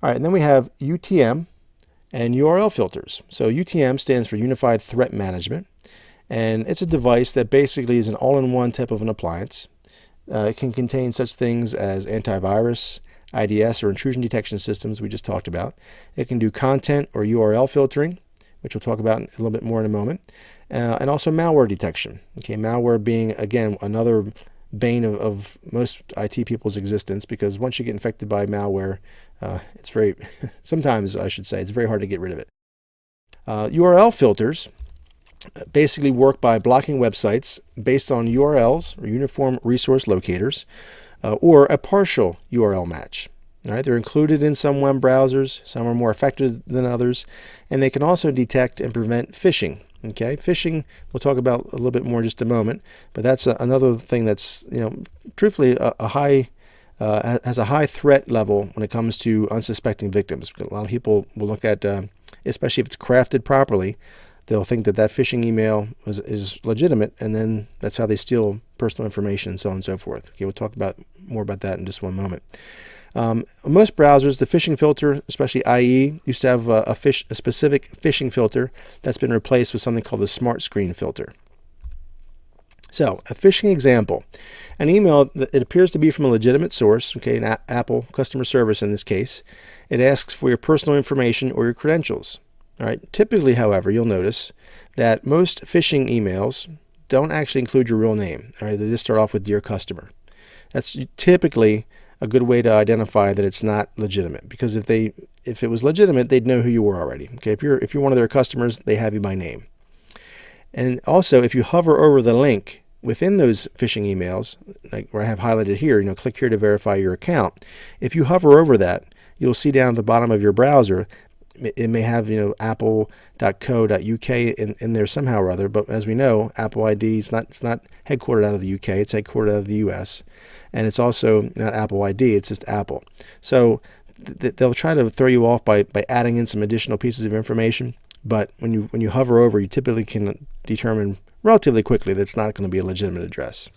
All right, and then we have UTM and URL filters. So UTM stands for Unified Threat Management, and it's a device that basically is an all-in-one type of an appliance. It can contain such things as antivirus, IDS or intrusion detection systems we just talked about. It can do content or URL filtering, which we'll talk about a little bit more in a moment, and also malware detection. Okay, malware being, again, another bane of most IT people's existence, because once you get infected by malware, it's very, sometimes I should say, it's very hard to get rid of it. URL filters basically work by blocking websites based on URLs or uniform resource locators or a partial URL match. All right, they're included in some web browsers. Some are more effective than others, and they can also detect and prevent phishing. Okay, phishing we'll talk about a little bit more in just a moment, but that's another thing that's, truthfully has a high threat level when it comes to unsuspecting victims. A lot of people will look at, especially if it's crafted properly, they'll think that phishing email is legitimate, and then that's how they steal personal information and so on and so forth. Okay, we'll talk more about that in just one moment. Most browsers, the phishing filter, especially IE, used to have a specific phishing filter that's been replaced with something called the Smart Screen filter. So, a phishing example. An email that it appears to be from a legitimate source, okay, an Apple customer service in this case. It asks for your personal information or your credentials. All right. Typically, however, you'll notice that most phishing emails don't actually include your real name. All right, they just start off with "Dear Customer." That's typically a good way to identify that it's not legitimate, because if it was legitimate, they'd know who you were already. Okay, if you're one of their customers, they have you by name. And also, if you hover over the link within those phishing emails, like where I have highlighted here, click here to verify your account. If you hover over that, you'll see down at the bottom of your browser, it may have apple.co.uk in there somehow or other, but as we know, Apple ID it's not headquartered out of the UK, it's headquartered out of the US, and it's also not Apple ID, it's just Apple. So they'll try to throw you off by adding in some additional pieces of information, but when you hover over, you typically can determine relatively quickly that it's not going to be a legitimate address.